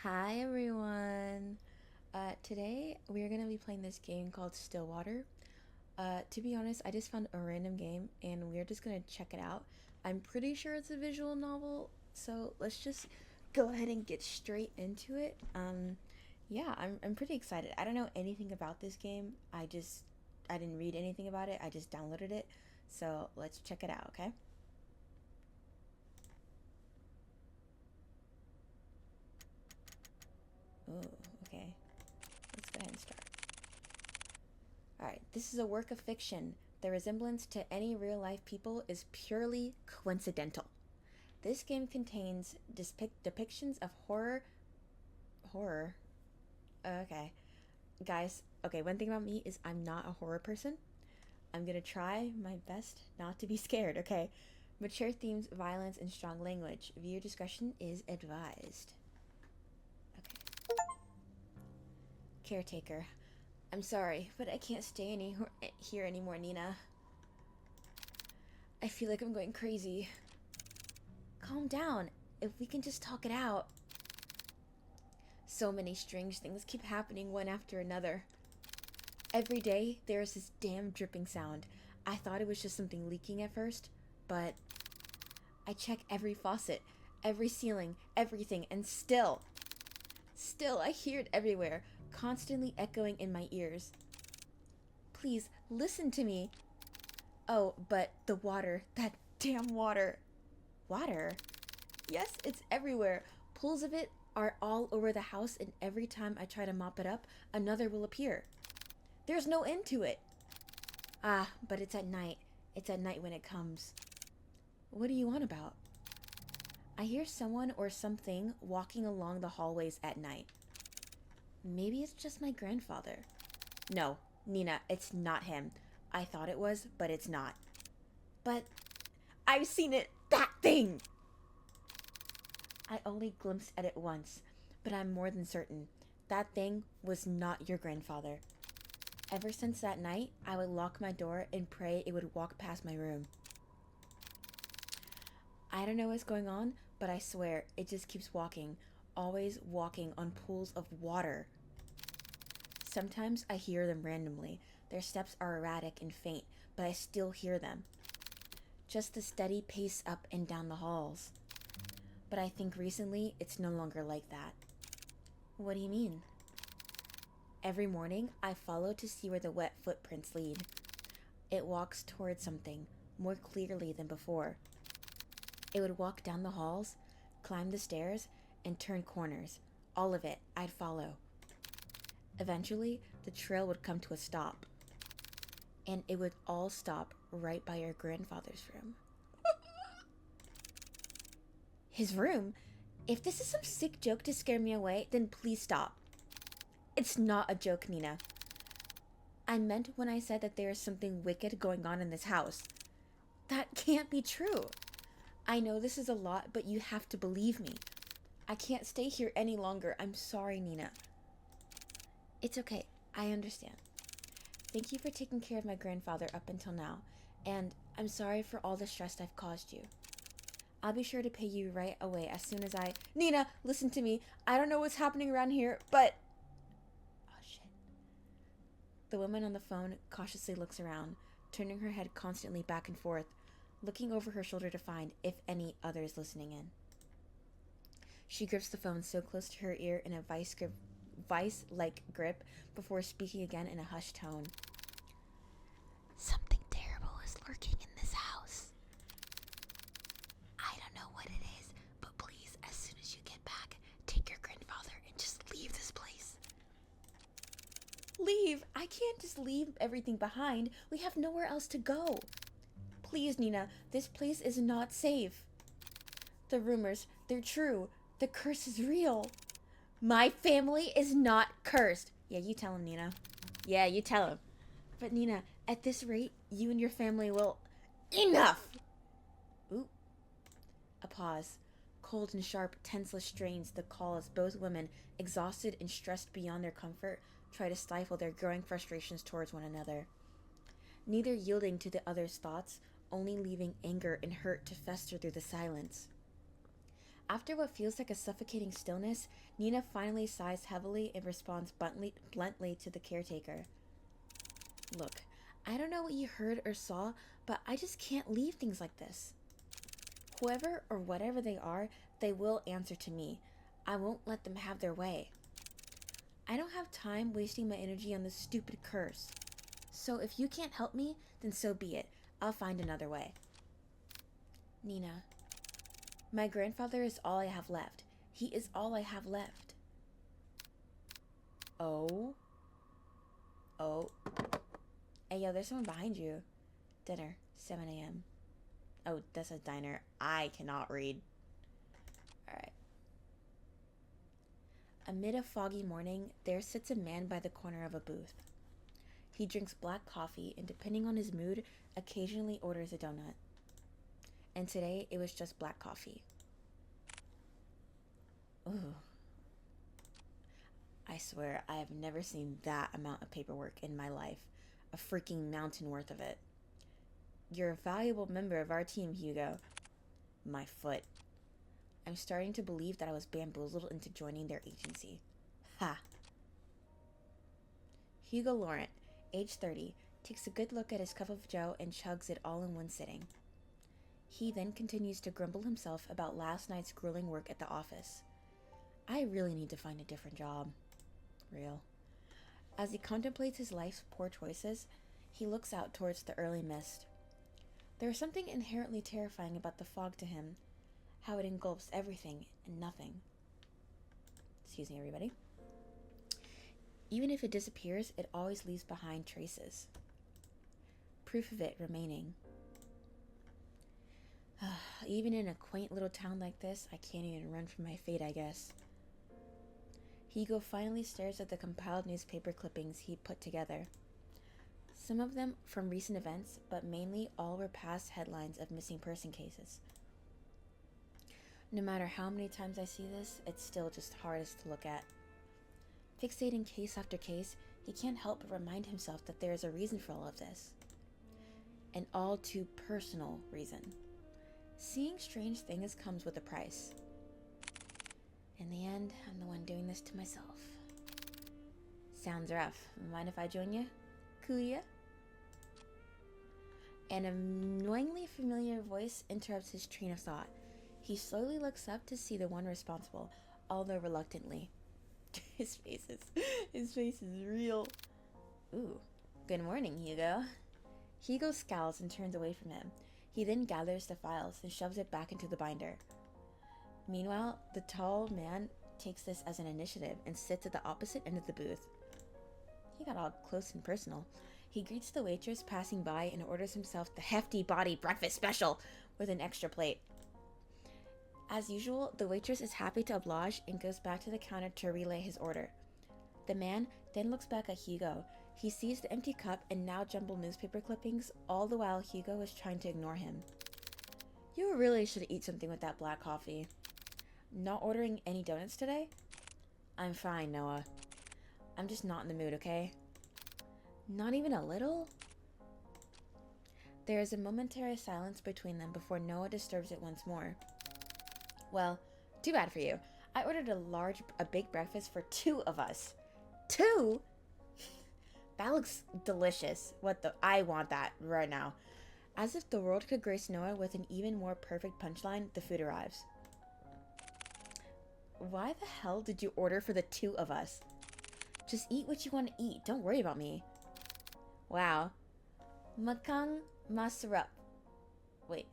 Hi everyone! Today we are going to be playing this game called Stillwater. To be honest, I just found a random game and we're just going to check it out. I'm pretty sure it's a visual novel, so let's just go ahead and get straight into it. Yeah, I'm pretty excited. I don't know anything about this game. I didn't read anything about it. I just downloaded it. So let's check it out, okay? Oh, okay. Let's go ahead and start. Alright, this is a work of fiction. The resemblance to any real life people is purely coincidental. This game contains depictions of horror. Horror? Okay. Guys, okay, one thing about me is I'm not a horror person. I'm gonna try my best not to be scared, okay? Mature themes, violence, and strong language. Viewer discretion is advised. Okay. Caretaker. I'm sorry, but I can't stay here anymore, Nina. I feel like I'm going crazy. Calm down. If we can just talk it out. So many strange things keep happening one after another. Every day, there is this damn dripping sound. I thought it was just something leaking at first, but I check every faucet, every ceiling, everything, and still I hear it everywhere, constantly echoing in my ears. Please, listen to me. Oh, but the water, that damn water. Water? Yes, it's everywhere. Pools of it are all over the house, and every time I try to mop it up, another will appear. There's no end to it. Ah, but it's at night. It's at night when it comes. What do you want about? I hear someone or something walking along the hallways at night. Maybe it's just my grandfather. No, Nina, it's not him. I thought it was, but it's not. But I've seen it! That thing! I only glimpsed at it once, but I'm more than certain. That thing was not your grandfather. Ever since that night, I would lock my door and pray it would walk past my room. I don't know what's going on, but I swear it just keeps walking, always walking on pools of water. Sometimes I hear them randomly. Their steps are erratic and faint, but I still hear them. Just the steady pace up and down the halls. But I think recently it's no longer like that. What do you mean? Every morning, I follow to see where the wet footprints lead. It walks towards something, more clearly than before. It would walk down the halls, climb the stairs, and turn corners. All of it, I'd follow. Eventually, the trail would come to a stop. And it would all stop right by your grandfather's room. His room? If this is some sick joke to scare me away, then please stop. It's not a joke, Nina. I meant when I said that there is something wicked going on in this house. That can't be true. I know this is a lot, but you have to believe me. I can't stay here any longer. I'm sorry, Nina. It's okay. I understand. Thank you for taking care of my grandfather up until now, and I'm sorry for all the stress I've caused you. I'll be sure to pay you right away as soon as I... Nina, listen to me. I don't know what's happening around here, but... Oh, shit. The woman on the phone cautiously looks around, turning her head constantly back and forth, looking over her shoulder to find if any others listening in. She grips the phone so close to her ear in a vice-like grip before speaking again in a hushed tone. Something terrible is lurking in this house. I don't know what it is, but please, as soon as you get back, take your grandfather and just leave this place. Leave? I can't just leave everything behind. We have nowhere else to go. Please, Nina, this place is not safe. The rumors, they're true. The curse is real. My family is not cursed. Yeah, you tell him, Nina. Yeah, you tell him. But Nina, at this rate, you and your family will... Enough! Ooh. A pause. Cold and sharp, tenseless strains the call as both women, exhausted and stressed beyond their comfort, try to stifle their growing frustrations towards one another. Neither yielding to the other's thoughts, only leaving anger and hurt to fester through the silence. After what feels like a suffocating stillness, Nina finally sighs heavily and responds bluntly to the caretaker. Look, I don't know what you heard or saw, but I just can't leave things like this. Whoever or whatever they are, they will answer to me. I won't let them have their way. I don't have time wasting my energy on this stupid curse. So if you can't help me, then so be it. I'll find another way. Nina, my grandfather is all I have left. He is all I have left. Oh? Hey, yo, there's someone behind you. Dinner, 7 a.m. Oh, that's a diner. I cannot read. Alright. Amid a foggy morning, there sits a man by the corner of a booth. He drinks black coffee and, depending on his mood, occasionally orders a donut. And today, it was just black coffee. Ooh. I swear, I have never seen that amount of paperwork in my life. A freaking mountain worth of it. You're a valuable member of our team, Hugo. My foot. I'm starting to believe that I was bamboozled into joining their agency. Ha! Hugo Laurent, age 30, takes a good look at his cup of joe and chugs it all in one sitting. He then continues to grumble himself about last night's grueling work at the office. I really need to find a different job. Real. As he contemplates his life's poor choices, he looks out towards the early mist. There is something inherently terrifying about the fog to him, how it engulfs everything and nothing. Excuse me, everybody. Even if it disappears, it always leaves behind traces. Proof of it remaining. Even in a quaint little town like this, I can't even run from my fate, I guess. Hugo finally stares at the compiled newspaper clippings he put together. Some of them from recent events, but mainly all were past headlines of missing person cases. No matter how many times I see this, it's still just hardest to look at. Fixating case after case, he can't help but remind himself that there is a reason for all of this. An all too personal reason. Seeing strange things comes with a price. In the end, I'm the one doing this to myself. Sounds rough. Mind if I join you? Kuya? An annoyingly familiar voice interrupts his train of thought. He slowly looks up to see the one responsible, although reluctantly. His face is real. Ooh, good morning, Hugo. Hugo scowls and turns away from him. He then gathers the files and shoves it back into the binder. Meanwhile, the tall man takes this as an initiative and sits at the opposite end of the booth. He got all close and personal. He greets the waitress passing by and orders himself the hefty body breakfast special with an extra plate. As usual, the waitress is happy to oblige and goes back to the counter to relay his order. The man then looks back at Hugo. He sees the empty cup and now jumbled newspaper clippings, all the while Hugo is trying to ignore him. You really should eat something with that black coffee. Not ordering any donuts today? I'm fine, Noah. I'm just not in the mood, okay? Not even a little? There is a momentary silence between them before Noah disturbs it once more. Well, too bad for you. I ordered a big breakfast for 2 of us. 2? That looks delicious. I want that right now. As if the world could grace Noah with an even more perfect punchline, the food arrives. Why the hell did you order for the 2 of us? Just eat what you want to eat. Don't worry about me. Wow. Makang masarap. Wait.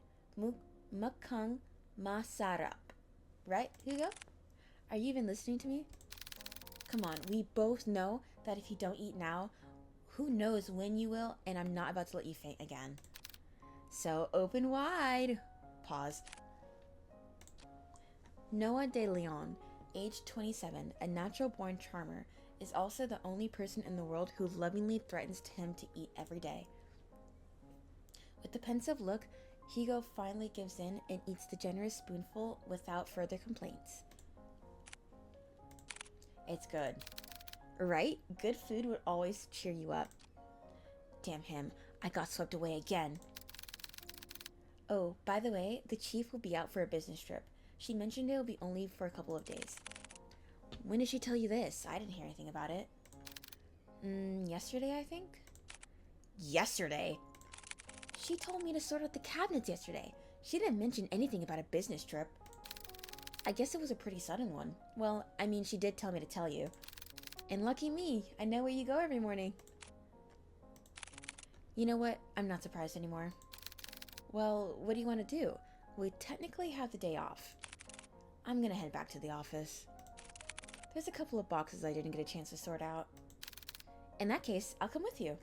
Makang masarap. Right, Hugo? Are you even listening to me? Come on, we both know that if you don't eat now, who knows when you will, and I'm not about to let you faint again. So open wide. Pause. Noah de Leon, age 27, a natural-born charmer, is also the only person in the world who lovingly threatens him to eat every day. With a pensive look, Hugo finally gives in and eats the generous spoonful without further complaints. It's good. Right? Good food would always cheer you up. Damn him, I got swept away again. Oh, by the way, the chief will be out for a business trip. She mentioned it will be only for a couple of days. When did she tell you this? I didn't hear anything about it. Yesterday, I think? Yesterday? She told me to sort out the cabinets yesterday. She didn't mention anything about a business trip. I guess it was a pretty sudden one. Well, I mean, she did tell me to tell you. And lucky me, I know where you go every morning. You know what? I'm not surprised anymore. Well, what do you want to do? We technically have the day off. I'm gonna head back to the office. There's a couple of boxes I didn't get a chance to sort out. In that case, I'll come with you.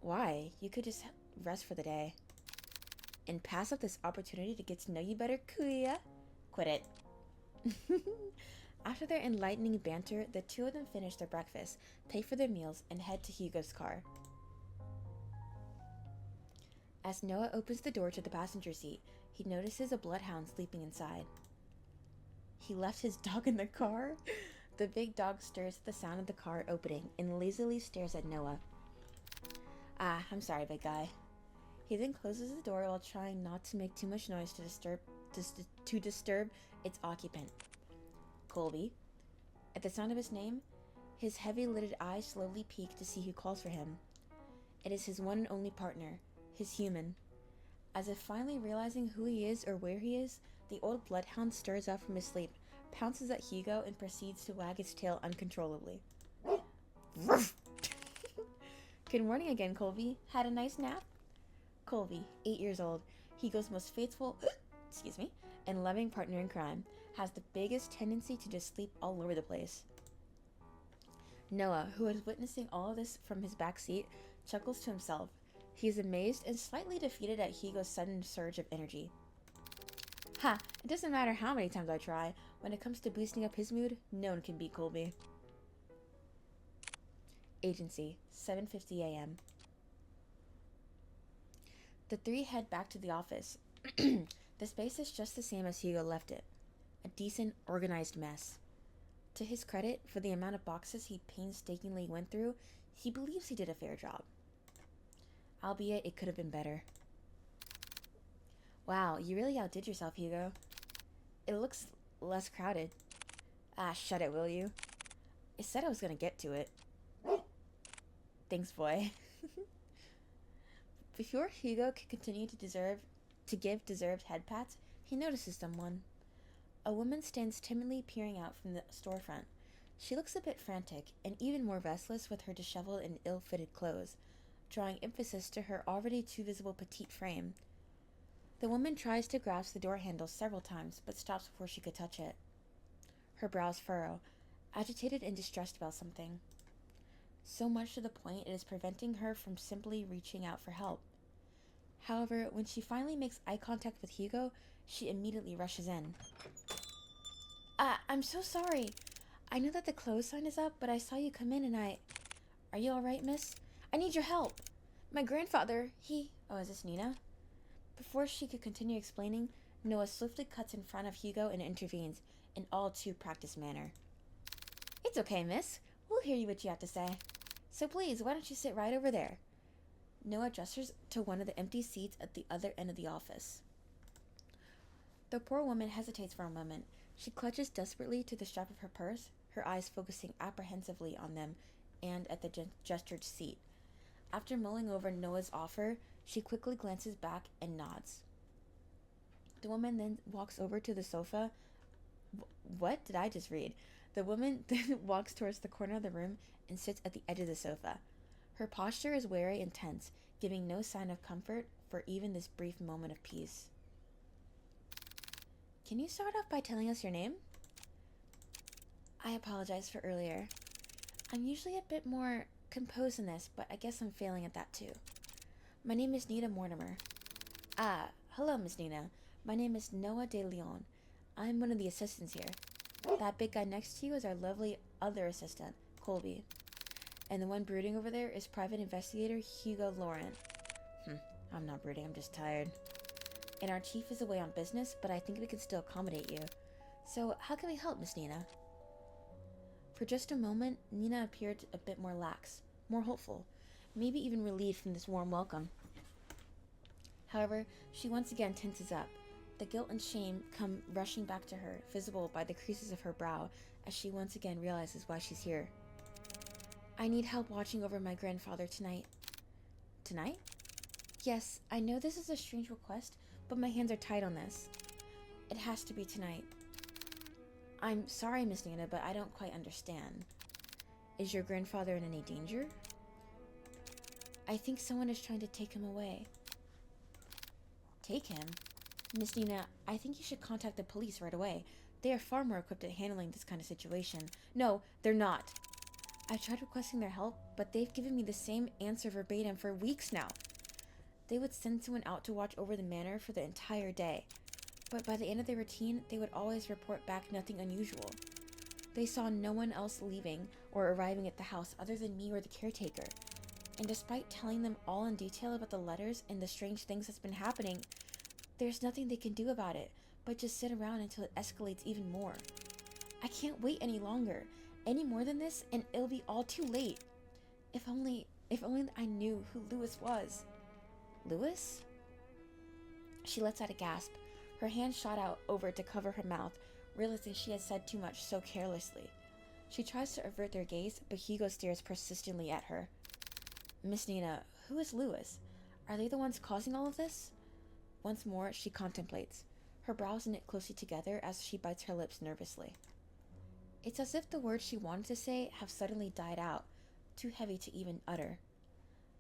Why? You could just rest for the day. And pass up this opportunity to get to know you better, Kuya. Quit it. After their enlightening banter, the two of them finish their breakfast, pay for their meals, and head to Hugo's car. As Noah opens the door to the passenger seat, he notices a bloodhound sleeping inside. He left his dog in the car? The big dog stirs at the sound of the car opening and lazily stares at Noah. Ah, I'm sorry, big guy. He then closes the door while trying not to make too much noise to disturb its occupant. Colby. At the sound of his name, his heavy-lidded eyes slowly peek to see who calls for him. It is his one and only partner, his human. As if finally realizing who he is or where he is, the old bloodhound stirs up from his sleep, pounces at Hugo, and proceeds to wag its tail uncontrollably. Good morning again, Colby. Had a nice nap? Colby, 8 years old, Hugo's most faithful and loving partner in crime, has the biggest tendency to just sleep all over the place. Noah, who is witnessing all of this from his back seat, chuckles to himself. He is amazed and slightly defeated at Hugo's sudden surge of energy. Ha! It doesn't matter how many times I try. When it comes to boosting up his mood, no one can beat Colby. Agency, 7:50 a.m. The three head back to the office. The space is just the same as Hugo left it. A decent, organized mess. To his credit, for the amount of boxes he painstakingly went through, he believes he did a fair job. Albeit, it could have been better. Wow, you really outdid yourself, Hugo. It looks less crowded. Ah, shut it, will you? I said I was gonna get to it. Thanks, boy. Before Hugo could continue to give deserved head pats, he notices someone. A woman stands timidly peering out from the storefront. She looks a bit frantic, and even more restless with her disheveled and ill-fitted clothes, drawing emphasis to her already too visible petite frame. The woman tries to grasp the door handle several times, but stops before she could touch it. Her brows furrow, agitated and distressed about something. So much to the point it is preventing her from simply reaching out for help. However, when she finally makes eye contact with Hugo, she immediately rushes in. I'm so sorry. I know that the close sign is up, but I saw you come in and Are you alright, miss? I need your help. My grandfather, Oh, is this Nina? Before she could continue explaining, Noah swiftly cuts in front of Hugo and intervenes, in all too practiced manner. It's okay, miss. We'll hear what you have to say. So please, why don't you sit right over there? Noah gestures to one of the empty seats at the other end of the office. The poor woman hesitates for a moment. She clutches desperately to the strap of her purse, her eyes focusing apprehensively on them and at the gestured seat. After mulling over Noah's offer, she quickly glances back and nods. The woman then walks over to the sofa. What did I just read? The woman then walks towards the corner of the room and sits at the edge of the sofa. Her posture is wary and tense, giving no sign of comfort for even this brief moment of peace. Can you start off by telling us your name? I apologize for earlier. I'm usually a bit more composed in this, but I guess I'm failing at that too. My name is Nina Mortimer. Hello, Miss Nina. My name is Noah de Leon. I'm one of the assistants here. That big guy next to you is our lovely other assistant, Colby. And the one brooding over there is Private Investigator Hugo Laurent. I'm not brooding, I'm just tired. And our chief is away on business, but I think we can still accommodate you. So, how can we help, Miss Nina? For just a moment, Nina appeared a bit more lax, more hopeful, maybe even relieved from this warm welcome. However, she once again tenses up, The guilt and shame come rushing back to her, visible by the creases of her brow as she once again realizes why she's here. I need help watching over my grandfather tonight. Tonight? Yes, I know this is a strange request, but my hands are tied on this. It has to be tonight. I'm sorry, Miss Nina, but I don't quite understand. Is your grandfather in any danger? I think someone is trying to take him away. Take him? Miss Nina, I think you should contact the police right away. They are far more equipped at handling this kind of situation. No, they're not. I've tried requesting their help, but they've given me the same answer verbatim for weeks now. They would send someone out to watch over the manor for the entire day, but by the end of their routine, they would always report back nothing unusual. They saw no one else leaving or arriving at the house other than me or the caretaker, and despite telling them all in detail about the letters and the strange things that's been happening, there's nothing they can do about it but just sit around until it escalates even more. I can't wait any longer. Any more than this, and it'll be all too late. If only I knew who Lewis was. Lewis? She lets out a gasp. Her hand shot out over to cover her mouth, realizing she had said too much so carelessly. She tries to avert their gaze, but Hugo stares persistently at her. Miss Nina, who is Lewis? Are they the ones causing all of this? Once more, she contemplates. Her brows knit closely together as she bites her lips nervously. It's as if the words she wanted to say have suddenly died out, too heavy to even utter.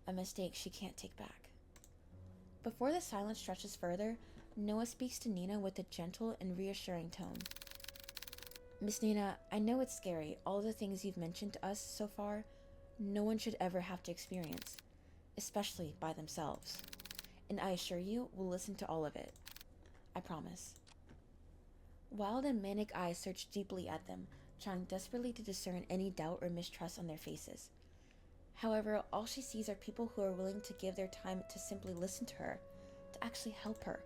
A mistake she can't take back. Before the silence stretches further, Noah speaks to Nina with a gentle and reassuring tone. Miss Nina, I know it's scary, all the things you've mentioned to us so far, no one should ever have to experience, especially by themselves. And I assure you, we'll listen to all of it. I promise. Wild and manic eyes search deeply at them, trying desperately to discern any doubt or mistrust on their faces. However, all she sees are people who are willing to give their time to simply listen to her, to actually help her.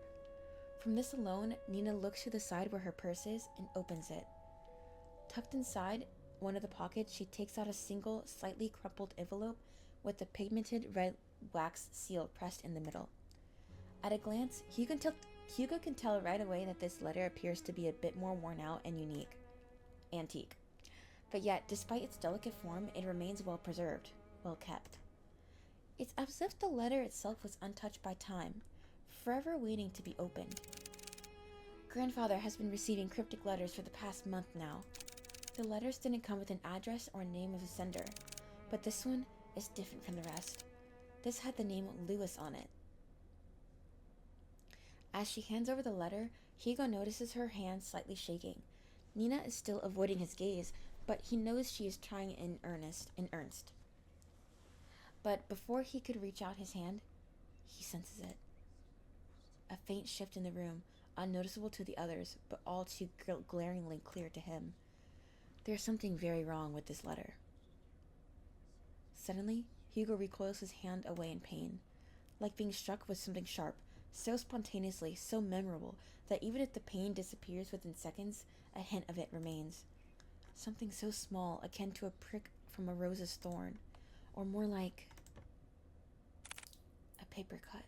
From this alone, Nina looks to the side where her purse is and opens it. Tucked inside one of the pockets, she takes out a single, slightly crumpled envelope with a pigmented red wax seal pressed in the middle. At a glance, Hugo can tell right away that this letter appears to be a bit more worn out and antique. But yet, despite its delicate form, it remains well preserved, well kept. It's as if the letter itself was untouched by time, forever waiting to be opened. Grandfather has been receiving cryptic letters for the past month now. The letters didn't come with an address or name of the sender, but this one is different from the rest. This had the name Lewis on it. As she hands over the letter, Hugo notices her hand slightly shaking. Nina is still avoiding his gaze, but he knows she is trying in earnest. But before he could reach out his hand, he senses it. A faint shift in the room, unnoticeable to the others, but all too glaringly clear to him. There's something very wrong with this letter. Suddenly, Hugo recoils his hand away in pain, like being struck with something sharp, so spontaneously, so memorable, that even if the pain disappears within seconds, a hint of it remains. Something so small, akin to a prick from a rose's thorn, or more like a paper cut.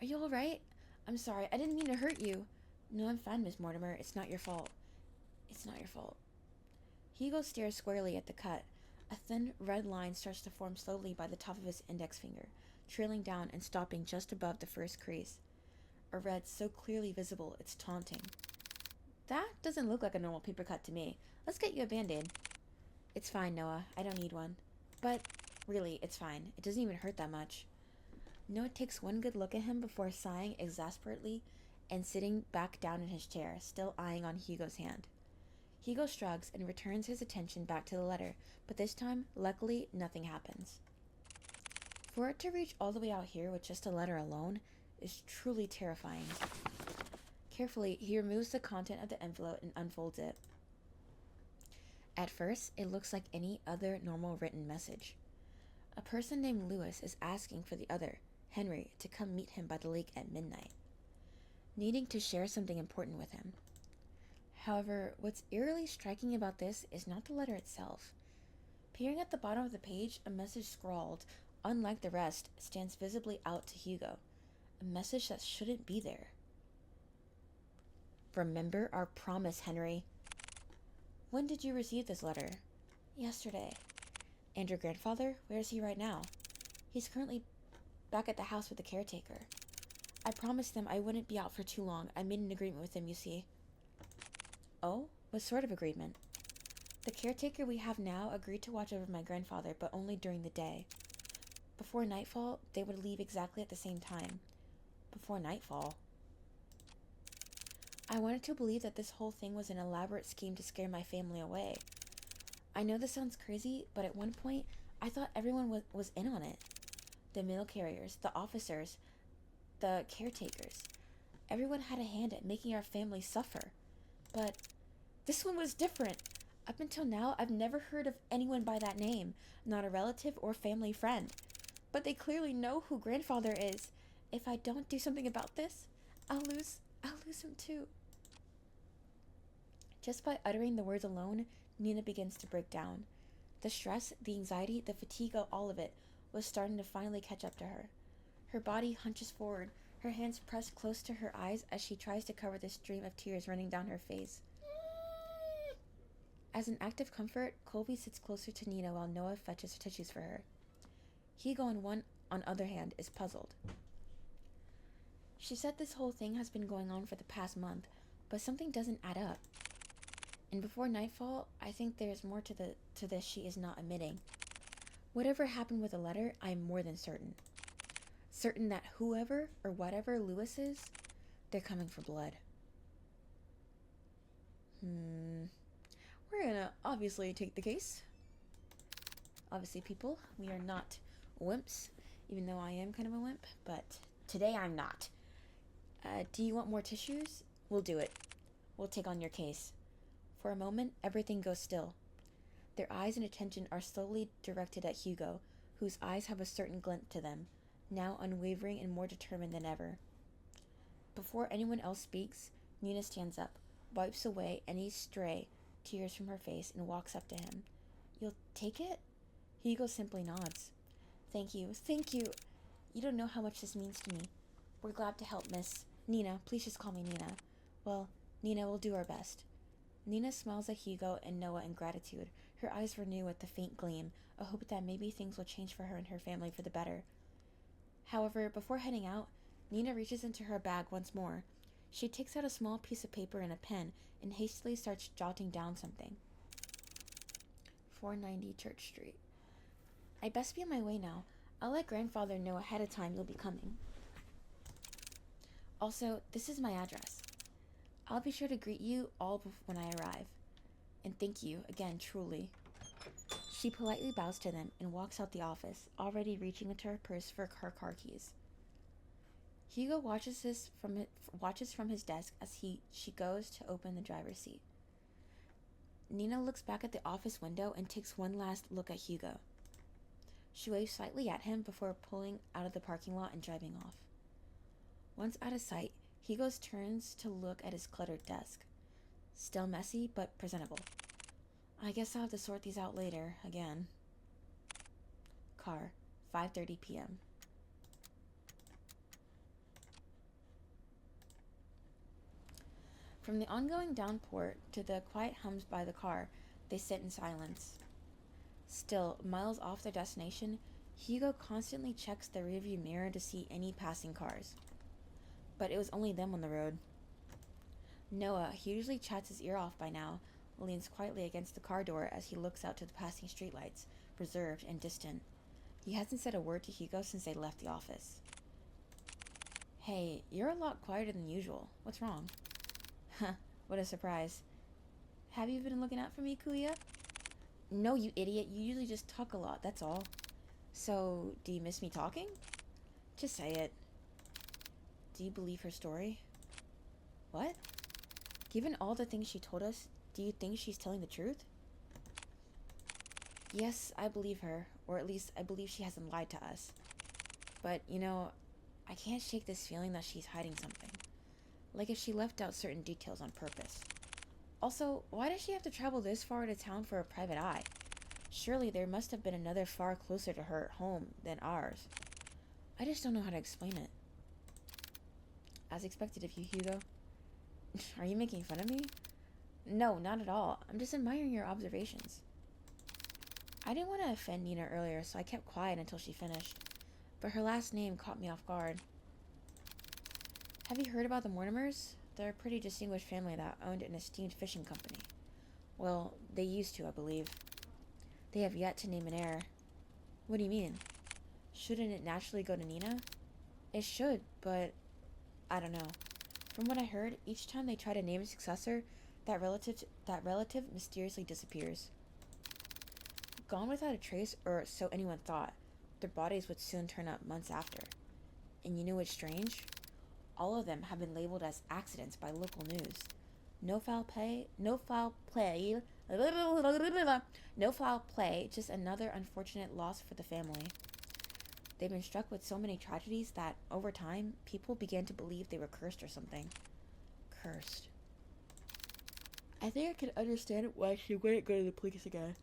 Are you alright? I'm sorry, I didn't mean to hurt you. No, I'm fine, Miss Mortimer. It's not your fault. It's not your fault. Hugo stares squarely at the cut. A thin red line starts to form slowly by the top of his index finger, trailing down and stopping just above the first crease. A red so clearly visible it's taunting. That doesn't look like a normal paper cut to me. Let's get you a band-aid. It's fine, Noah. I don't need one. But really, it's fine. It doesn't even hurt that much. Noah takes one good look at him before sighing exasperately and sitting back down in his chair, still eyeing on Hugo's hand. Hugo shrugs and returns his attention back to the letter, but this time, luckily, nothing happens. For it to reach all the way out here with just a letter alone is truly terrifying. Carefully, he removes the content of the envelope and unfolds it. At first, it looks like any other normal written message. A person named Lewis is asking for the other, Henry, to come meet him by the lake at midnight, needing to share something important with him. However, what's eerily striking about this is not the letter itself. Peering at the bottom of the page, a message scrawled, unlike the rest, stands visibly out to Hugo. A message that shouldn't be there. Remember our promise, Henry. When did you receive this letter? Yesterday. And your grandfather? Where is he right now? He's currently back at the house with the caretaker. I promised them I wouldn't be out for too long. I made an agreement with them, you see. Oh? What sort of agreement? The caretaker we have now agreed to watch over my grandfather, but only during the day. Before nightfall, they would leave exactly at the same time. Before nightfall? I wanted to believe that this whole thing was an elaborate scheme to scare my family away. I know this sounds crazy, but at one point, I thought everyone was in on it. The mail carriers, the officers, the caretakers. Everyone had a hand at making our family suffer. But this one was different. Up until now, I've never heard of anyone by that name, not a relative or family friend. But they clearly know who grandfather is. If I don't do something about this, I'll lose him too. Just by uttering the words alone, Nina begins to break down. The stress, the anxiety, the fatigue, all of it was starting to finally catch up to her. Her body hunches forward, her hands pressed close to her eyes as she tries to cover the stream of tears running down her face. As an act of comfort, Colby sits closer to Nina while Noah fetches tissues for her. Hugo, on other hand, is puzzled. She said this whole thing has been going on for the past month, but something doesn't add up. And before nightfall, I think there's more to this she is not admitting. Whatever happened with the letter, I'm more than certain. Certain that whoever or whatever Lewis is, they're coming for blood. We're gonna obviously take the case. Obviously, people, we are not wimps, even though I am kind of a wimp, but today I'm not. Do you want more tissues? We'll do it. We'll take on your case. For a moment, everything goes still. Their eyes and attention are slowly directed at Hugo, whose eyes have a certain glint to them, now unwavering and more determined than ever. Before anyone else speaks, Nina stands up, wipes away any stray tears from her face, and walks up to him. You'll take it? Hugo simply nods. Thank you. You don't know how much this means to me. We're glad to help, miss. Nina, please just call me Nina. Well, Nina, we'll do our best. Nina smiles at Hugo and Noah in gratitude, her eyes renew with the faint gleam, a hope that maybe things will change for her and her family for the better. However, before heading out, Nina reaches into her bag once more. She takes out a small piece of paper and a pen and hastily starts jotting down something. 490 Church Street. I best be on my way now. I'll let grandfather know ahead of time you'll be coming. Also, this is my address. I'll be sure to greet you all when I arrive. And thank you, again, truly. She politely bows to them and walks out the office, already reaching into her purse for her car keys. Hugo watches from his desk as she goes to open the driver's seat. Nina looks back at the office window and takes one last look at Hugo. She waves slightly at him before pulling out of the parking lot and driving off. Once out of sight, Hugo turns to look at his cluttered desk. Still messy, but presentable. I guess I'll have to sort these out later, again. Car, 5:30 p.m. From the ongoing downpour to the quiet hums by the car, they sit in silence. Still, miles off their destination, Hugo constantly checks the rearview mirror to see any passing cars. But it was only them on the road. Noah, who usually chats his ear off by now, leans quietly against the car door as he looks out to the passing streetlights, reserved and distant. He hasn't said a word to Hugo since they left the office. Hey, you're a lot quieter than usual. What's wrong? Huh, what a surprise. Have you been looking out for me, Kuya? No, you idiot. You usually just talk a lot, that's all. So, do you miss me talking? Just say it. Do you believe her story? What? Given all the things she told us, do you think she's telling the truth? Yes, I believe her, or at least I believe she hasn't lied to us. But, I can't shake this feeling that she's hiding something. Like if she left out certain details on purpose. Also, why does she have to travel this far out of town for a private eye? Surely there must have been another far closer to her home than ours. I just don't know how to explain it. As expected of you, Hugo. Are you making fun of me? No, not at all. I'm just admiring your observations. I didn't want to offend Nina earlier, so I kept quiet until she finished. But her last name caught me off guard. Have you heard about the Mortimers? They're a pretty distinguished family that owned an esteemed fishing company. Well, they used to, I believe. They have yet to name an heir. What do you mean? Shouldn't it naturally go to Nina? It should, but I don't know. From what I heard, each time they try to name a successor, that relative mysteriously disappears. Gone without a trace, or so anyone thought. Their bodies would soon turn up months after. And you know what's strange? All of them have been labeled as accidents by local news. No foul play, no foul play, just another unfortunate loss for the family. They've been struck with so many tragedies that, over time, people began to believe they were cursed or something. Cursed. I think I could understand why she wouldn't go to the police again.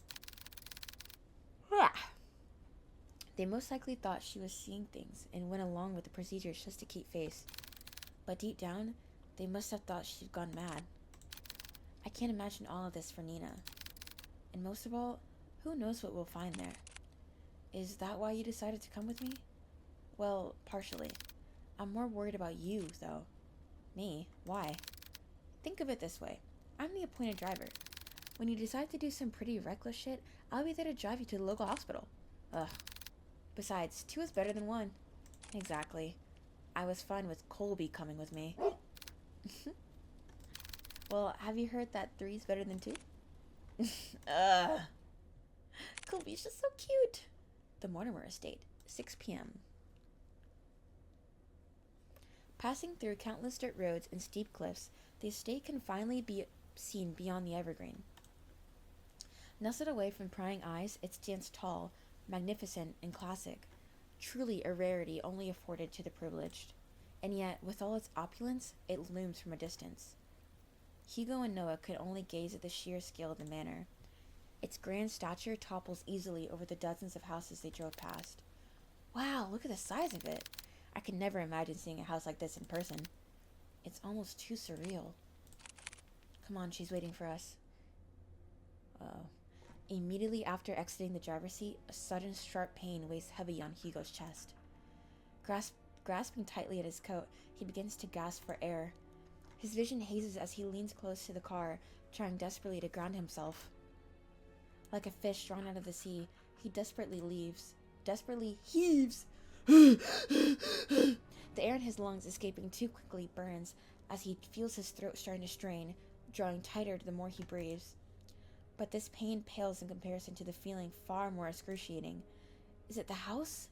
They most likely thought she was seeing things and went along with the procedures just to keep face. But deep down, they must have thought she'd gone mad. I can't imagine all of this for Nina. And most of all, who knows what we'll find there? Is that why you decided to come with me? Well, partially. I'm more worried about you, though. Me? Why? Think of it this way. I'm the appointed driver. When you decide to do some pretty reckless shit, I'll be there to drive you to the local hospital. Ugh. Besides, 2 is better than 1. Exactly. I was fine with Colby coming with me. Well, have you heard that 3 is better than 2? Colby's just so cute. The Mortimer estate, 6 p.m. Passing through countless dirt roads and steep cliffs, the estate can finally be seen beyond the evergreen. Nestled away from prying eyes, it stands tall, magnificent, and classic, truly a rarity only afforded to the privileged. And yet, with all its opulence, it looms from a distance. Hugo and Noah could only gaze at the sheer scale of the manor. Its grand stature topples easily over the dozens of houses they drove past. Wow, look at the size of it! I could never imagine seeing a house like this in person. It's almost too surreal. Come on, she's waiting for us. Uh-oh. Immediately after exiting the driver's seat, a sudden sharp pain weighs heavy on Hugo's chest. Grasping tightly at his coat, he begins to gasp for air. His vision hazes as he leans close to the car, trying desperately to ground himself. Like a fish drawn out of the sea, he desperately heaves. The air in his lungs escaping too quickly burns as he feels his throat starting to strain, drawing tighter the more he breathes. But this pain pales in comparison to the feeling far more excruciating. Is it the house?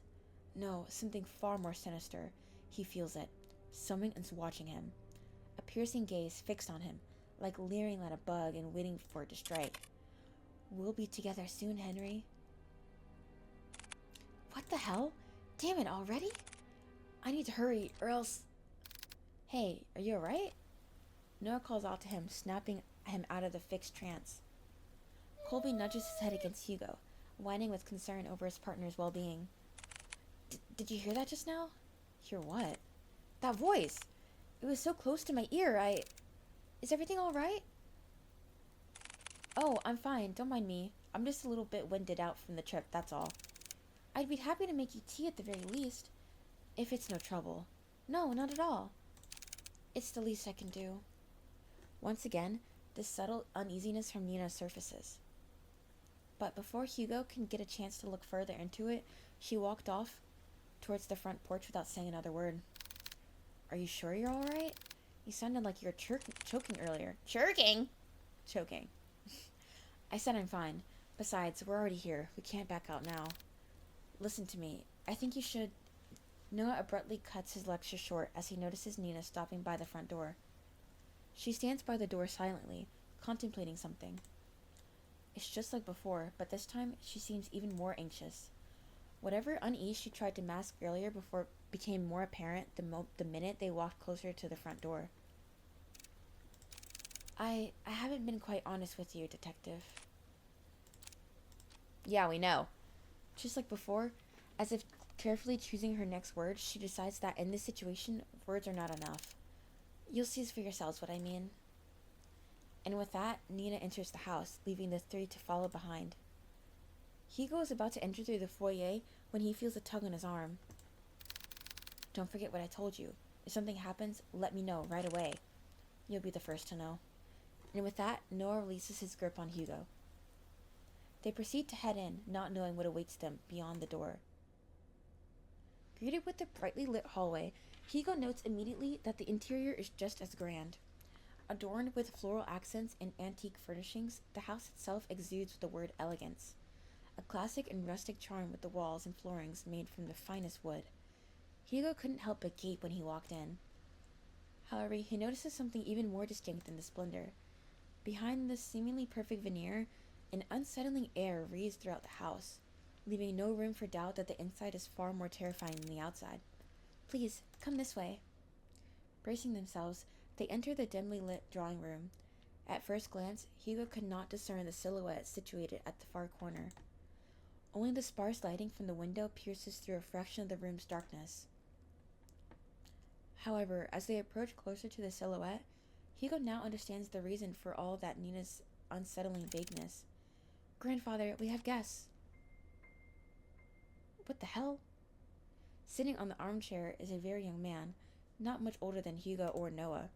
No, something far more sinister. He feels it. Someone is watching him. A piercing gaze fixed on him, like leering at a bug and waiting for it to strike. We'll be together soon, Henry. What the hell? Damn it, already? I need to hurry, or else... Hey, are you alright? Noah calls out to him, snapping him out of the fixed trance. Colby nudges his head against Hugo, whining with concern over his partner's well-being. Did you hear that just now? Hear what? That voice! It was so close to my ear, Is everything alright? Oh, I'm fine, don't mind me. I'm just a little bit winded out from the trip, that's all. I'd be happy to make you tea at the very least. If it's no trouble. No, not at all. It's the least I can do. Once again, this subtle uneasiness from Nina surfaces. But before Hugo can get a chance to look further into it, she walked off towards the front porch without saying another word. Are you sure you're alright? You sounded like you were choking earlier. Choking. I said I'm fine. Besides, we're already here. We can't back out now. Listen to me. I think you should... Noah abruptly cuts his lecture short as he notices Nina stopping by the front door. She stands by the door silently, contemplating something. It's just like before, but this time she seems even more anxious. Whatever unease she tried to mask earlier before became more apparent the minute they walked closer to the front door. I haven't been quite honest with you, Detective. Yeah, we know. Just like before, as if carefully choosing her next words, she decides that in this situation, words are not enough. You'll see for yourselves what I mean. And with that, Nina enters the house, leaving the three to follow behind. Hugo is about to enter through the foyer when he feels a tug on his arm. Don't forget what I told you. If something happens, let me know right away. You'll be the first to know. And with that, Noah releases his grip on Hugo. They proceed to head in, not knowing what awaits them beyond the door. Greeted with the brightly lit hallway, Hugo notes immediately that the interior is just as grand. Adorned with floral accents and antique furnishings, the house itself exudes the word elegance. A classic and rustic charm with the walls and floorings made from the finest wood. Hugo couldn't help but gape when he walked in. However, he notices something even more distinct than the splendor. Behind this seemingly perfect veneer, an unsettling air reads throughout the house, leaving no room for doubt that the inside is far more terrifying than the outside. Please, come this way. Bracing themselves, they enter the dimly lit drawing room. At first glance, Hugo could not discern the silhouette situated at the far corner. Only the sparse lighting from the window pierces through a fraction of the room's darkness. However, as they approach closer to the silhouette, Hugo now understands the reason for all that Nina's unsettling vagueness. Grandfather, we have guests. What the hell? Sitting on the armchair is a very young man, not much older than Hugo or Noah.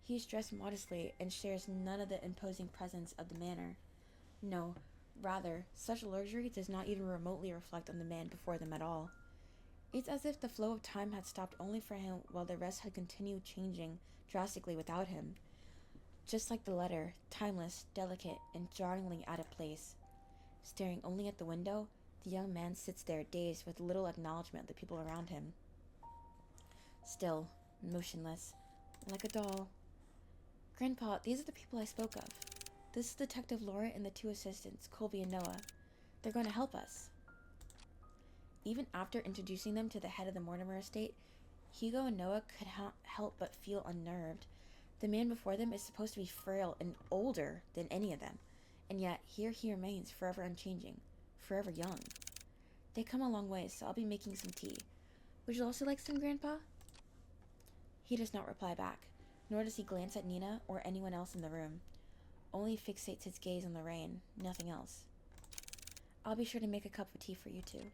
He is dressed modestly and shares none of the imposing presence of the manor. No, rather, such luxury does not even remotely reflect on the man before them at all. It's as if the flow of time had stopped only for him while the rest had continued changing drastically without him. Just like the letter, timeless, delicate, and jarringly out of place. Staring only at the window, the young man sits there dazed with little acknowledgement of the people around him. Still, motionless, like a doll. Grandpa, these are the people I spoke of. This is Detective Laura and the two assistants, Colby and Noah. They're going to help us. Even after introducing them to the head of the Mortimer estate, Hugo and Noah could help but feel unnerved. The man before them is supposed to be frail and older than any of them, and yet here he remains, forever unchanging, forever young. They come a long way, so I'll be making some tea. Would you also like some, Grandpa? He does not reply back, nor does he glance at Nina or anyone else in the room. Only fixates his gaze on the rain, nothing else. I'll be sure to make a cup of tea for you two.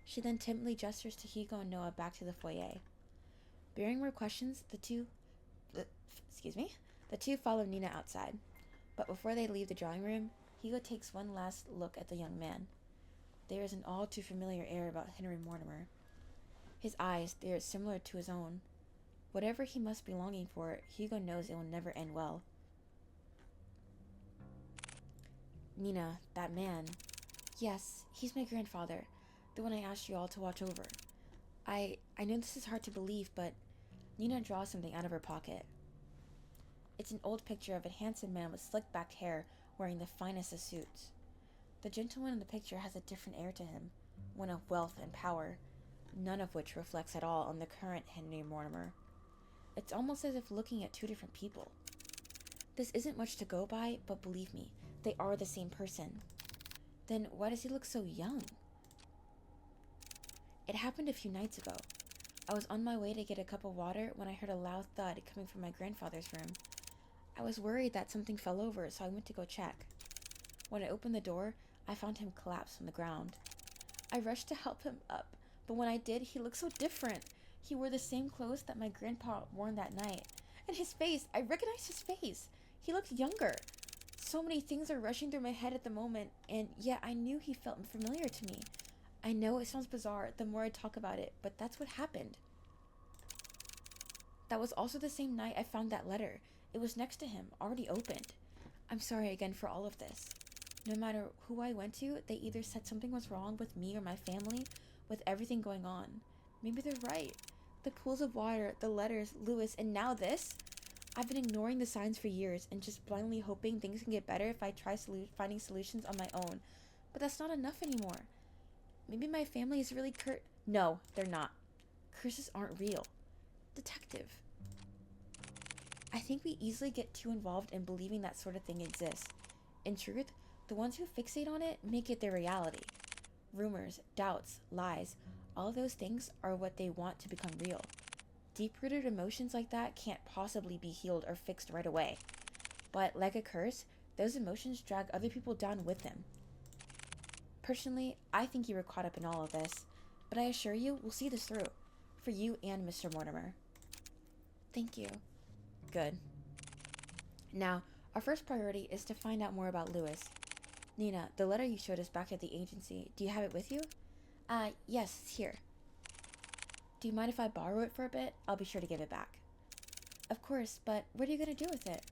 She then timidly gestures to Hugo and Noah back to the foyer. Bearing more questions, the two follow Nina outside. But before they leave the drawing room, Hugo takes one last look at the young man. There is an all too familiar air about Henry Mortimer. His eyes, they are similar to his own. Whatever he must be longing for, Hugo knows it will never end well. Nina, that man. Yes, he's my grandfather, the one I asked you all to watch over. I know this is hard to believe, but Nina draws something out of her pocket. It's an old picture of a handsome man with slick-backed hair wearing the finest of suits. The gentleman in the picture has a different air to him, one of wealth and power, none of which reflects at all on the current Henry Mortimer. It's almost as if looking at two different people. This isn't much to go by, but believe me, they are the same person. Then why does he look so young? It happened a few nights ago. I was on my way to get a cup of water when I heard a loud thud coming from my grandfather's room. I was worried that something fell over, so I went to go check. When I opened the door, I found him collapsed on the ground. I rushed to help him up, but when I did, he looked so different. He wore the same clothes that my grandpa wore that night. And his face, I recognized his face. He looked younger. So many things are rushing through my head at the moment, and yet I knew he felt familiar to me. I know it sounds bizarre the more I talk about it, but that's what happened. That was also the same night I found that letter. It was next to him, already opened. I'm sorry again for all of this. No matter who I went to, they either said something was wrong with me or my family, with everything going on. Maybe they're right. The pools of water, the letters, Lewis, and now this? I've been ignoring the signs for years and just blindly hoping things can get better if I try finding solutions on my own. But that's not enough anymore. Maybe my family is really No, they're not. Curses aren't real. Detective. I think we easily get too involved in believing that sort of thing exists. In truth, the ones who fixate on it make it their reality. Rumors, doubts, lies, all of those things are what they want to become real. Deep-rooted emotions like that can't possibly be healed or fixed right away. But like a curse, those emotions drag other people down with them. Personally, I think you were caught up in all of this, but I assure you we'll see this through. For you and Mr. Mortimer. Thank you. Good. Now, our first priority is to find out more about Lewis. Nina, the letter you showed us back at the agency, do you have it with you? Yes, it's here. Do you mind if I borrow it for a bit? I'll be sure to give it back. Of course, but what are you going to do with it?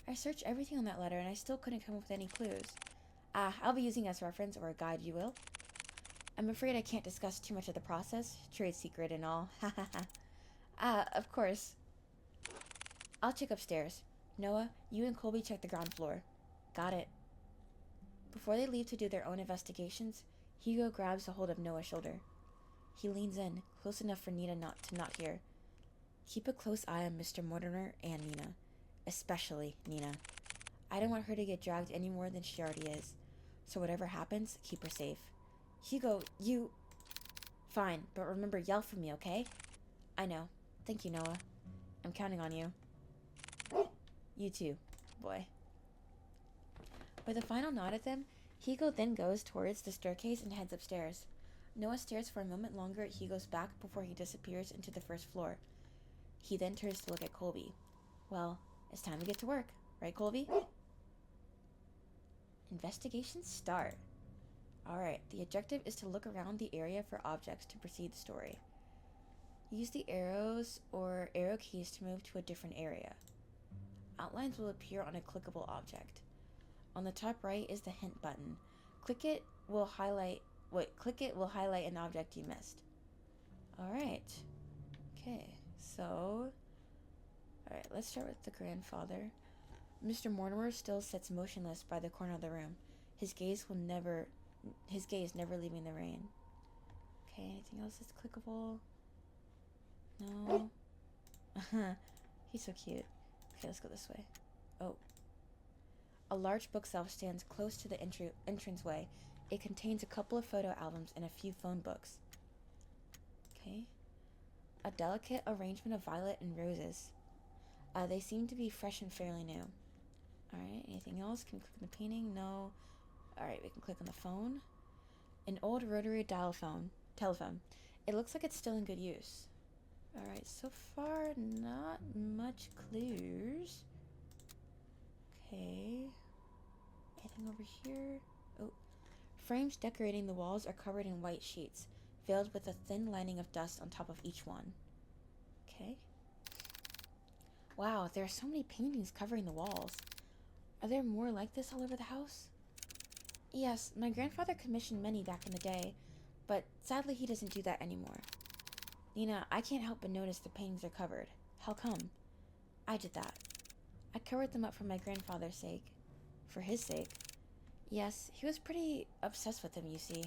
I searched everything on that letter and I still couldn't come up with any clues. I'll be using it as reference or a guide, you will. I'm afraid I can't discuss too much of the process, trade secret and all. Of course. I'll check upstairs. Noah, you and Colby check the ground floor. Got it. Before they leave to do their own investigations, Hugo grabs a hold of Noah's shoulder. He leans in, close enough for Nina not hear. Keep a close eye on Mr. Mortimer and Nina. Especially Nina. I don't want her to get dragged any more than she already is. So whatever happens, keep her safe. Hugo, you... Fine, but remember, yell for me, okay? I know. Thank you, Noah. I'm counting on you. You too, boy. With a final nod at them, Hugo then goes towards the staircase and heads upstairs. Noah stares for a moment longer at Hugo's back before he disappears into the first floor. He then turns to look at Colby. Well, it's time to get to work, right, Colby? Investigation start. Alright, the objective is to look around the area for objects to proceed the story. Use the arrows or arrow keys to move to a different area. Outlines will appear on a clickable object. On the top right is the hint button. Click it will highlight an object you missed. Alright. Okay, so... Alright, let's start with the grandfather. Mr. Mortimer still sits motionless by the corner of the room. His gaze never leaving the rain. Okay, anything else that's clickable? No. He's so cute. Okay, let's go this way. Oh. A large bookshelf stands close to the entranceway. It contains a couple of photo albums and a few phone books. Okay. A delicate arrangement of violet and roses. They seem to be fresh and fairly new. Alright, anything else? Can we click on the painting? No. Alright, we can click on the phone. An old rotary telephone. It looks like it's still in good use. Alright, so far not much clues. Okay. Anything over here? Oh. Frames decorating the walls are covered in white sheets, veiled with a thin lining of dust on top of each one. Okay. Wow, there are so many paintings covering the walls. Are there more like this all over the house? Yes, my grandfather commissioned many back in the day, but sadly he doesn't do that anymore. Nina, I can't help but notice the paintings are covered. How come? I did that. I covered them up for my grandfather's sake. For his sake. Yes, he was pretty obsessed with them, you see.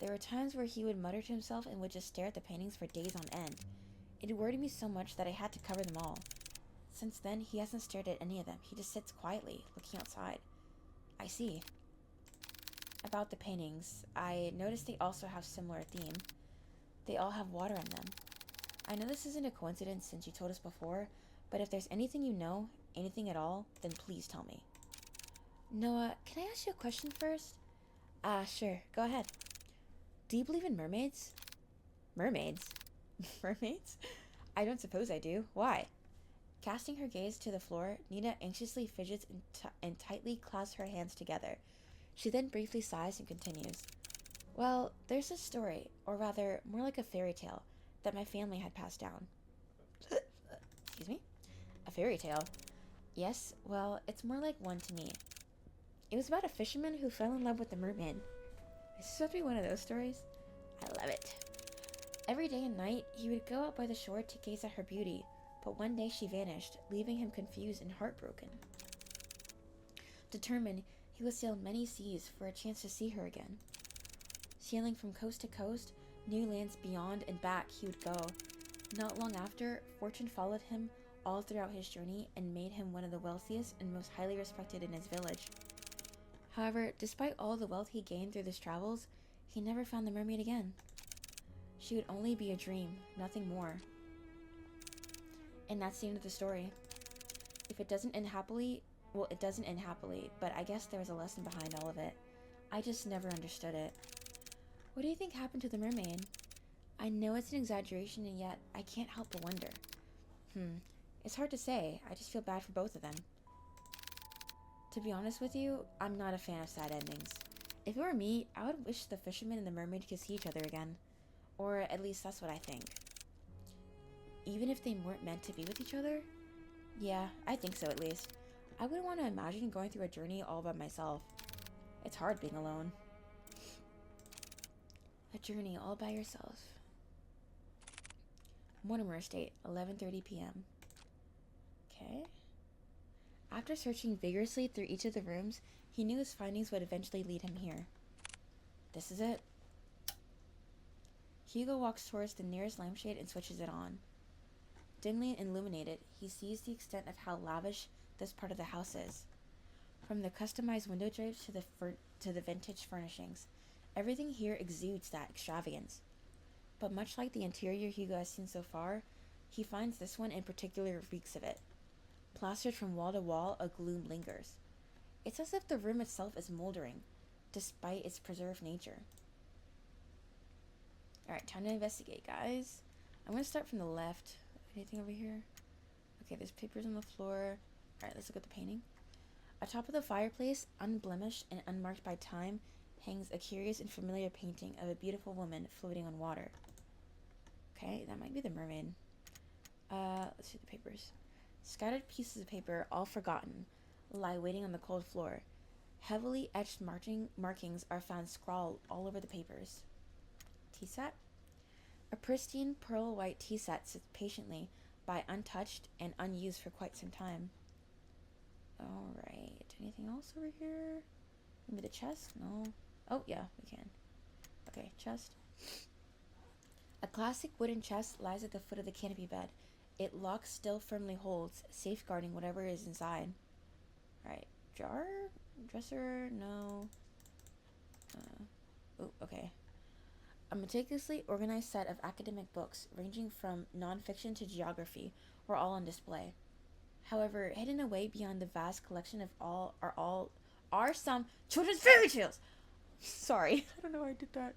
There were times where he would mutter to himself and would just stare at the paintings for days on end. It worried me so much that I had to cover them all. Since then, he hasn't stared at any of them. He just sits quietly, looking outside. I see. About the paintings, I noticed they also have similar theme. They all have water in them. I know this isn't a coincidence since you told us before, but if there's anything you know, anything at all, then please tell me. Noah, can I ask you a question first? Sure. Go ahead. Do you believe in mermaids? Mermaids? Mermaids? I don't suppose I do. Why? Casting her gaze to the floor, Nina anxiously fidgets and tightly clasps her hands together. She then briefly sighs and continues. Well, there's a story, or rather, more like a fairy tale, that my family had passed down. Excuse me? A fairy tale? Yes, well, it's more like one to me. It was about a fisherman who fell in love with a mermaid. Is this supposed to be one of those stories? I love it. Every day and night, he would go out by the shore to gaze at her beauty, but one day she vanished, leaving him confused and heartbroken. Determined, he would sail many seas for a chance to see her again. Sailing from coast to coast, new lands beyond and back he would go. Not long after, fortune followed him all throughout his journey and made him one of the wealthiest and most highly respected in his village. However, despite all the wealth he gained through his travels, he never found the mermaid again. She would only be a dream, nothing more. And that's the end of the story. If it doesn't end happily, well, it doesn't end happily, but I guess there was a lesson behind all of it. I just never understood it. What do you think happened to the mermaid? I know it's an exaggeration, and yet I can't help but wonder. It's hard to say. I just feel bad for both of them. To be honest with you, I'm not a fan of sad endings. If it were me, I would wish the fisherman and the mermaid could see each other again. Or at least that's what I think. Even if they weren't meant to be with each other? Yeah, I think so at least. I wouldn't want to imagine going through a journey all by myself. It's hard being alone. A journey all by yourself. Mortimer Estate, 11:30 p.m. Okay. After searching vigorously through each of the rooms, he knew his findings would eventually lead him here. This is it. Hugo walks towards the nearest lampshade and switches it on. Dimly illuminated, he sees the extent of how lavish this part of the house is. From the customized window drapes to the vintage furnishings, everything here exudes that extravagance. But much like the interior Hugo has seen so far, he finds this one in particular reeks of it. Plastered from wall to wall, a gloom lingers. It's as if the room itself is moldering, despite its preserved nature. Alright, time to investigate, guys. I'm going to start from the left. Anything over here? Okay, there's papers on the floor. Alright, let's look at the painting. Atop of the fireplace, unblemished and unmarked by time, hangs a curious and familiar painting of a beautiful woman floating on water. Okay, that might be the mermaid. Let's see the papers. Scattered pieces of paper, all forgotten, lie waiting on the cold floor. Heavily etched markings are found scrawled all over the papers. Tea set? A pristine pearl-white tea set sits patiently by, untouched and unused for quite some time. Alright, anything else over here? Maybe the chest? No. Oh, yeah, we can. Okay, chest. A classic wooden chest lies at the foot of the canopy bed. It locked still firmly holds, safeguarding whatever is inside. Alright, jar? Dresser? No. Oh, okay. A meticulously organized set of academic books, ranging from non-fiction to geography, were all on display. However, hidden away beyond the vast collection of are some children's fairy tales! Sorry, I don't know why I did that.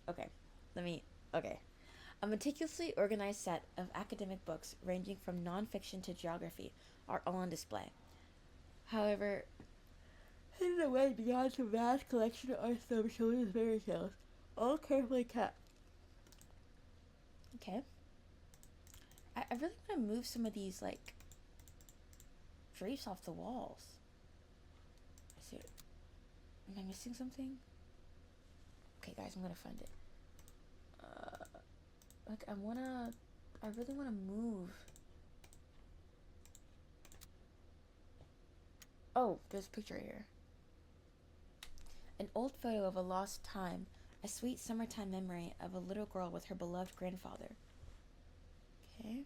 Okay. A meticulously organized set of academic books, ranging from non-fiction to geography, are all on display. However, hidden away beyond the vast collection are some children's fairy tales, all carefully kept. Okay. I really want to move some of these, like, drapes off the walls. Am I missing something? Okay, guys, I'm gonna find it. I really wanna move. Oh, there's a picture here. An old photo of a lost time, a sweet summertime memory of a little girl with her beloved grandfather. Okay.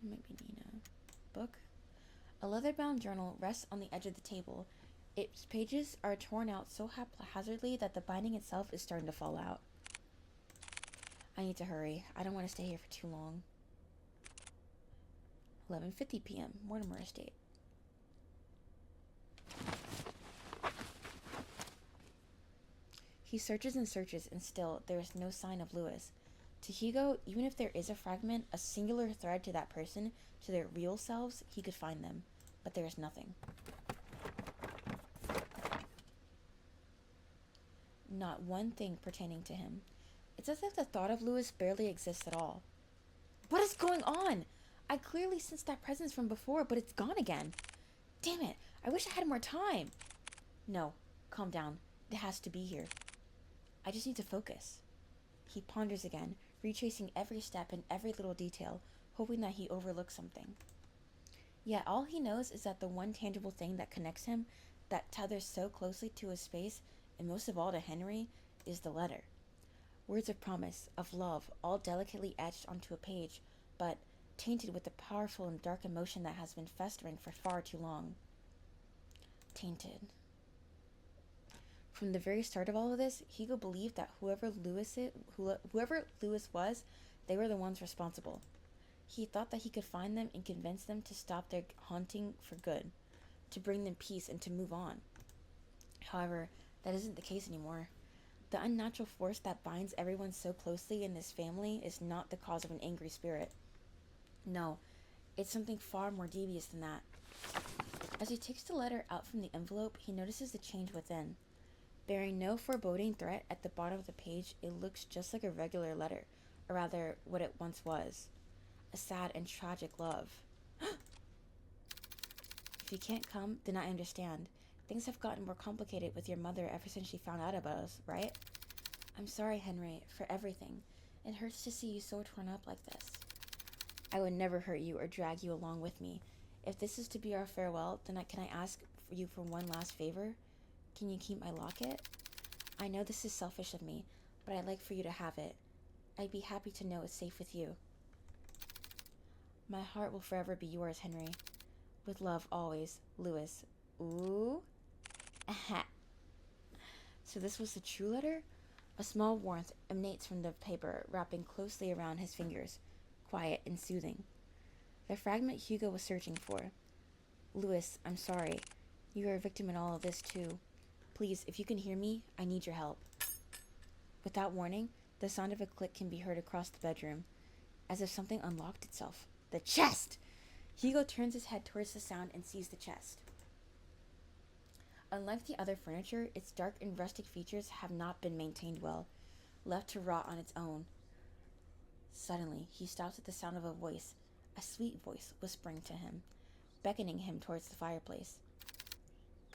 It might be Nina. Book. A leather-bound journal rests on the edge of the table. Its pages are torn out so haphazardly that the binding itself is starting to fall out. I need to hurry. I don't want to stay here for too long. 11:50 p.m. Mortimer Estate. He searches and searches, and still there is no sign of Lewis. To Hugo, even if there is a fragment, a singular thread to that person, to their real selves, he could find them. But there is nothing. Not one thing pertaining to him. It's as if the thought of Lewis barely exists at all. What is going on? I clearly sensed that presence from before, but it's gone again. Damn it, I wish I had more time. No, calm down. It has to be here. I just need to focus. He ponders again, retracing every step and every little detail, hoping that he overlooks something. Yet all he knows is that the one tangible thing that connects him, that tethers so closely to his space, and most of all to Henry, is the letter. Words of promise, of love, all delicately etched onto a page, but tainted with the powerful and dark emotion that has been festering for far too long. Tainted. From the very start of all of this, Hugo believed that whoever Lewis was, they were the ones responsible. He thought that he could find them and convince them to stop their haunting for good, to bring them peace and to move on. However, that isn't the case anymore. The unnatural force that binds everyone so closely in this family is not the cause of an angry spirit. No, it's something far more devious than that. As he takes the letter out from the envelope, he notices the change within. Bearing no foreboding threat at the bottom of the page, it looks just like a regular letter, or rather, what it once was. A sad and tragic love. If you can't come, then I understand. Things have gotten more complicated with your mother ever since she found out about us, right? I'm sorry, Henry, for everything. It hurts to see you so torn up like this. I would never hurt you or drag you along with me. If this is to be our farewell, then can I ask you for one last favor? Can you keep my locket? I know this is selfish of me, but I'd like for you to have it. I'd be happy to know it's safe with you. My heart will forever be yours, Henry. With love, always, Lewis. Ooh. Aha. So this was the true letter? A small warmth emanates from the paper, wrapping closely around his fingers, quiet and soothing. The fragment Hugo was searching for. Lewis, I'm sorry. You are a victim in all of this, too. Please, if you can hear me, I need your help. Without warning, the sound of a click can be heard across the bedroom, as if something unlocked itself. The chest! Hugo turns his head towards the sound and sees the chest. Unlike the other furniture, its dark and rustic features have not been maintained well, left to rot on its own. Suddenly, he stops at the sound of a voice, a sweet voice whispering to him, beckoning him towards the fireplace.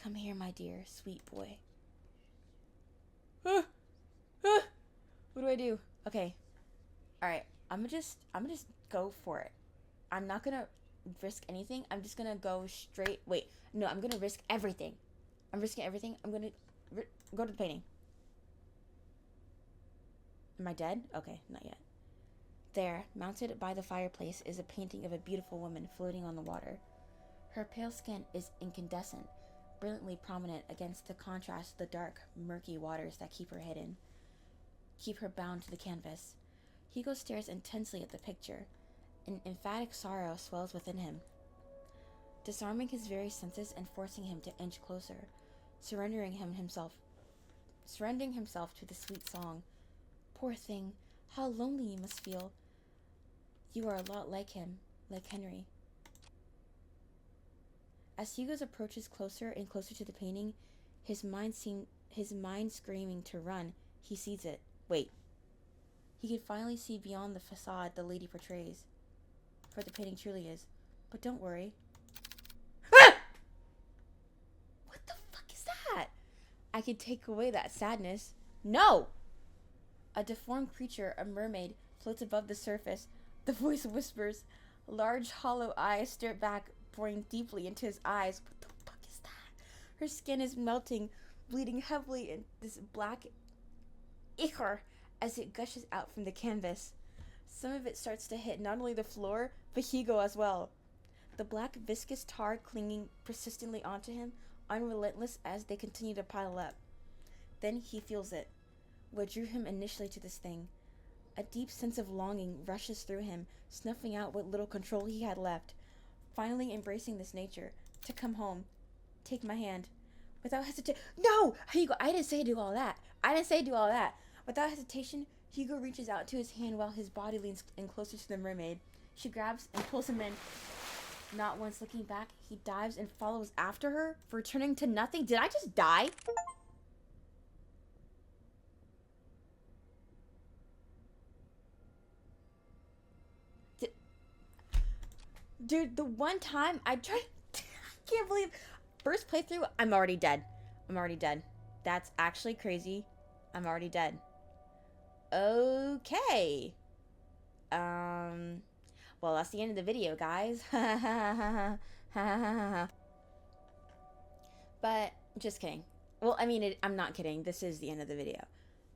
Come here, my dear, sweet boy. What do I do? Okay. Alright, I'm gonna just go for it. I'm not gonna risk anything. I'm just gonna go straight. Wait, no, I'm gonna risk everything. I'm risking everything. I'm gonna go to the painting. Am I dead? Okay, not yet. There, mounted by the fireplace, is a painting of a beautiful woman floating on the water. Her pale skin is incandescent, brilliantly prominent against the contrast of the dark, murky waters that keep her bound to the canvas. Hugo stares intensely at the picture. An emphatic sorrow swells within him, disarming his very senses and forcing him to inch closer, surrendering himself to the sweet song. Poor thing, how lonely you must feel. You are a lot like him, like Henry. As Hugo approaches closer and closer to the painting, his mind screaming to run, he sees it. Wait. He can finally see beyond the facade the lady portrays, for the painting truly is. But don't worry. Ah! What the fuck is that? I can take away that sadness. No! A deformed creature, a mermaid, floats above the surface. The voice whispers. Large, hollow eyes stare back, boring deeply into his eyes. What the fuck is that? Her skin is melting, bleeding heavily in this black ichor as it gushes out from the canvas. Some of it starts to hit not only the floor, but Hugo as well. The black viscous tar clinging persistently onto him, unrelentless as they continue to pile up. Then he feels it. What drew him initially to this thing. A deep sense of longing rushes through him, snuffing out what little control he had left. Finally embracing this nature. To come home. Take my hand. Without hesitation. No! Hugo, I didn't say do all that. Without hesitation, Hugo reaches out to his hand while his body leans in closer to the mermaid. She grabs and pulls him in. Not once looking back, he dives and follows after her, returning to nothing. Did I just die? Dude, the one time I tried... I can't believe... First playthrough, I'm already dead. That's actually crazy. I'm already dead. Okay. Well, that's the end of the video, guys. But, just kidding. Well, I mean, I'm not kidding. This is the end of the video.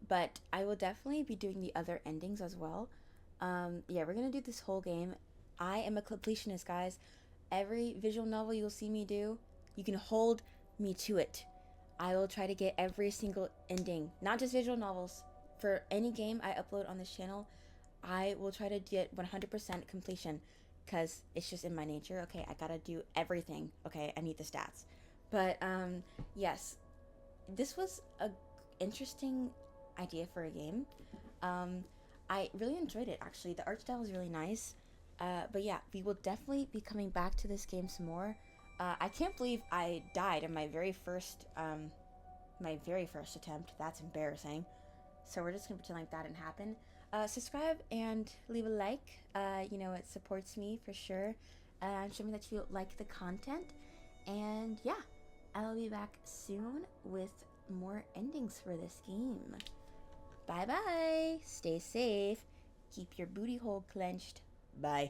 But I will definitely be doing the other endings as well. Yeah, we're gonna do this whole game. I am a completionist, guys. Every visual novel you'll see me do, you can hold me to it. I will try to get every single ending, not just visual novels. For any game I upload on this channel, I will try to get 100% completion because it's just in my nature. Okay, I gotta do everything. Okay, I need the stats. But yes, this was a interesting idea for a game. Um, I really enjoyed it actually. The art style is really nice. But yeah, we will definitely be coming back to this game some more. I can't believe I died in my very first attempt. That's embarrassing. So we're just gonna pretend like that didn't happen. Subscribe and leave a like. It supports me for sure. Show me that you like the content. And yeah, I'll be back soon with more endings for this game. Bye bye. Stay safe. Keep your booty hole clenched. Bye.